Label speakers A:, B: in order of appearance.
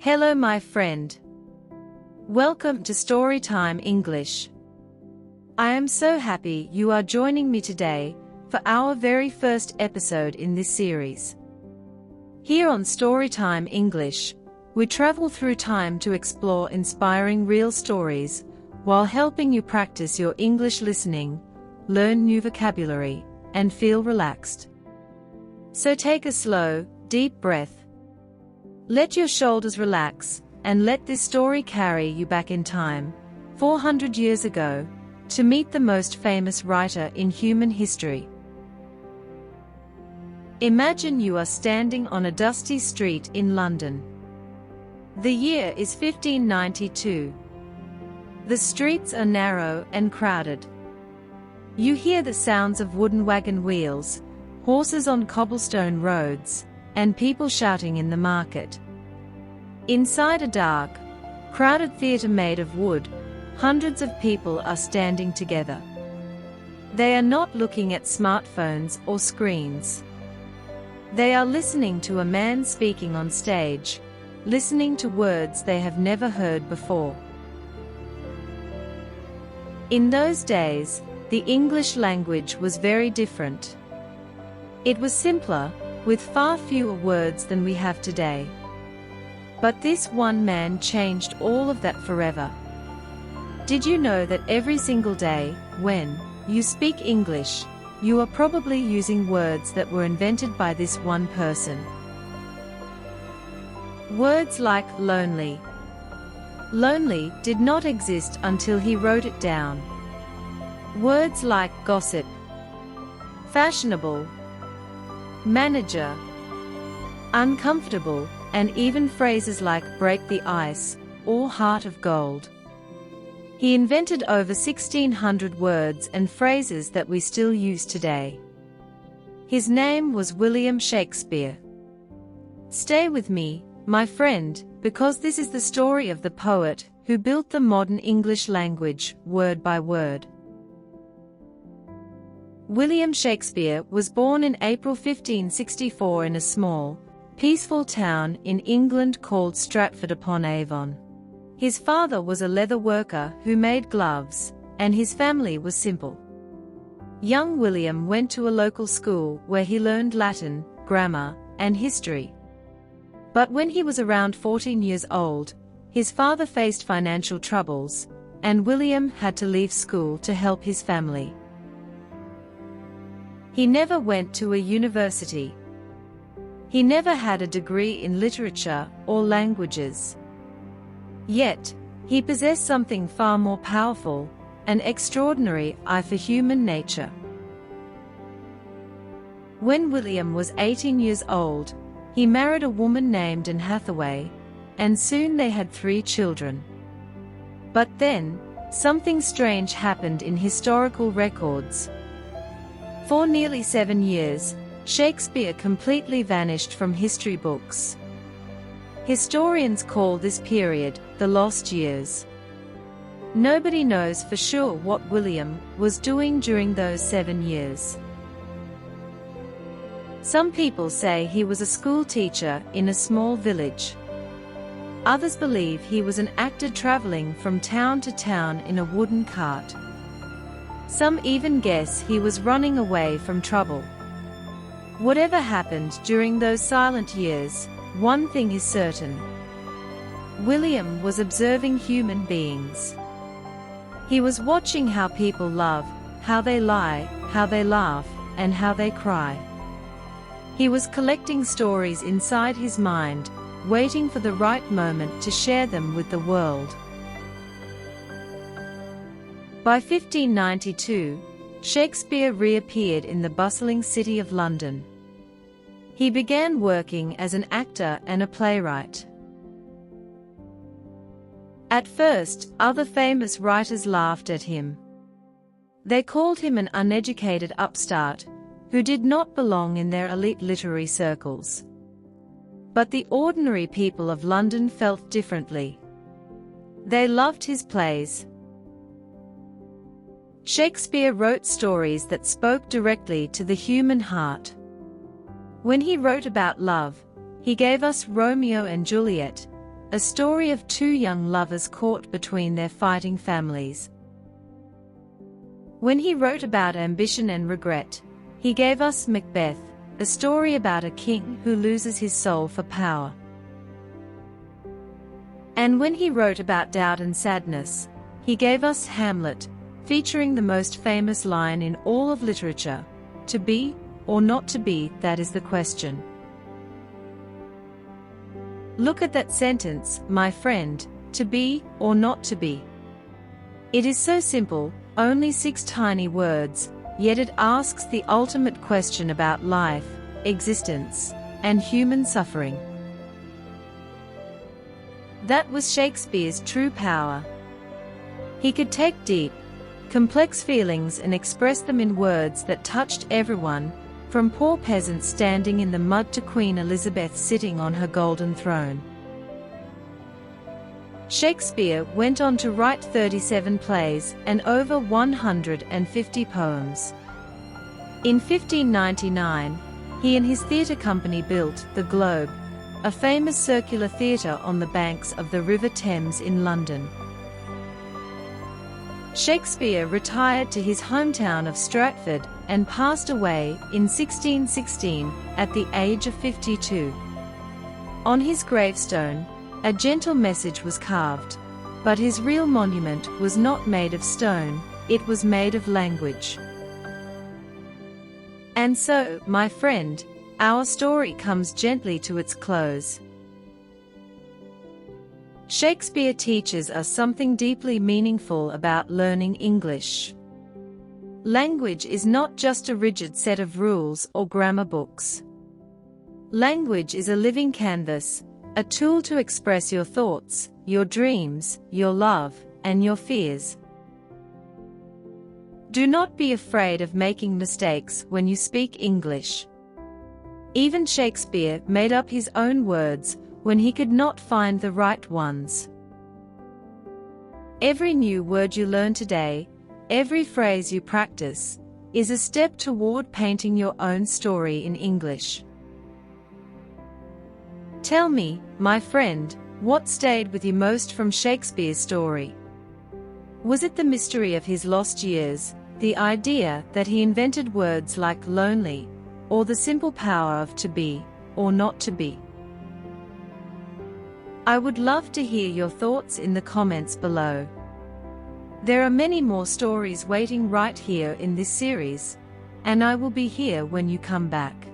A: Hello my friend. Welcome to Storytime English. I am so happy you are joining me today for our very first episode in this series. Here on Storytime English, we travel through time to explore inspiring real stories while helping you practice your English listening, learn new vocabulary, and feel relaxed. So take a slow, deep breath. Let your shoulders relax, and let this story carry you back in time, 400 years ago, to meet the most famous writer in human history. Imagine you are standing on a dusty street in London. The year is 1592. The streets are narrow and crowded. You hear the sounds of wooden wagon wheels, horses on cobblestone roads, and people shouting in the market. Inside a dark, crowded theatre made of wood, hundreds of people are standing together. They are not looking at smartphones or screens. They are listening to a man speaking on stage, listening to words they have never heard before. In those days, the English language was very different. It was simpler, with far fewer words than we have today. But this one man changed all of that forever. Did you know that every single day, when you speak English, you are probably using words that were invented by this one person? Words like lonely. Lonely did not exist until he wrote it down. Words like gossip, fashionable, manager, uncomfortable, and even phrases like break the ice or heart of gold. He invented over 1,600 words and phrases that we still use today. His name was William Shakespeare. Stay with me, my friend, because this is the story of the poet who built the modern English language, word by word. William Shakespeare was born in April 1564 in a small, peaceful town in England called Stratford-upon-Avon. His father was a leather worker who made gloves, and his family was simple. Young William went to a local school where he learned Latin, grammar, and history. But when he was around 14 years old, his father faced financial troubles, and William had to leave school to help his family. He never went to a university. He never had a degree in literature or languages. Yet, he possessed something far more powerful, an extraordinary eye for human nature. When William was 18 years old, he married a woman named Anne Hathaway, and soon they had 3 children. But then, something strange happened in historical records. For nearly 7 years, Shakespeare completely vanished from history books. Historians call this period the lost years. Nobody knows for sure what William was doing during those 7 years. Some people say he was a school teacher in a small village. Others believe he was an actor traveling from town to town in a wooden cart. Some even guess he was running away from trouble. Whatever happened during those silent years, one thing is certain. William was observing human beings. He was watching how people love, how they lie, how they laugh, and how they cry. He was collecting stories inside his mind, waiting for the right moment to share them with the world. By 1592, Shakespeare reappeared in the bustling city of London. He began working as an actor and a playwright. At first, other famous writers laughed at him. They called him an uneducated upstart, who did not belong in their elite literary circles. But the ordinary people of London felt differently. They loved his plays. Shakespeare wrote stories that spoke directly to the human heart. When he wrote about love, he gave us Romeo and Juliet, a story of two young lovers caught between their fighting families. When he wrote about ambition and regret, he gave us Macbeth, a story about a king who loses his soul for power. And when he wrote about doubt and sadness, he gave us Hamlet, featuring the most famous line in all of literature, "To be or not to be, that is the question." Look at that sentence, my friend, to be or not to be. It is so simple, only 6 tiny words, yet it asks the ultimate question about life, existence, and human suffering. That was Shakespeare's true power. He could take deep, complex feelings and express them in words that touched everyone, from poor peasants standing in the mud to Queen Elizabeth sitting on her golden throne. Shakespeare went on to write 37 plays and over 150 poems. In 1599, he and his theatre company built the Globe, a famous circular theatre on the banks of the River Thames in London. Shakespeare retired to his hometown of Stratford and passed away in 1616 at the age of 52. On his gravestone, a gentle message was carved, but his real monument was not made of stone, it was made of language. And so, my friend, our story comes gently to its close. Shakespeare teaches us something deeply meaningful about learning English. Language is not just a rigid set of rules or grammar books. Language is a living canvas, a tool to express your thoughts, your dreams, your love, and your fears. Do not be afraid of making mistakes when you speak English. Even Shakespeare made up his own words when he could not find the right ones. Every new word you learn today, every phrase you practice, is a step toward painting your own story in English. Tell me, my friend, what stayed with you most from Shakespeare's story? Was it the mystery of his lost years, the idea that he invented words like lonely, or the simple power of to be, or not to be? I would love to hear your thoughts in the comments below. There are many more stories waiting right here in this series, and I will be here when you come back.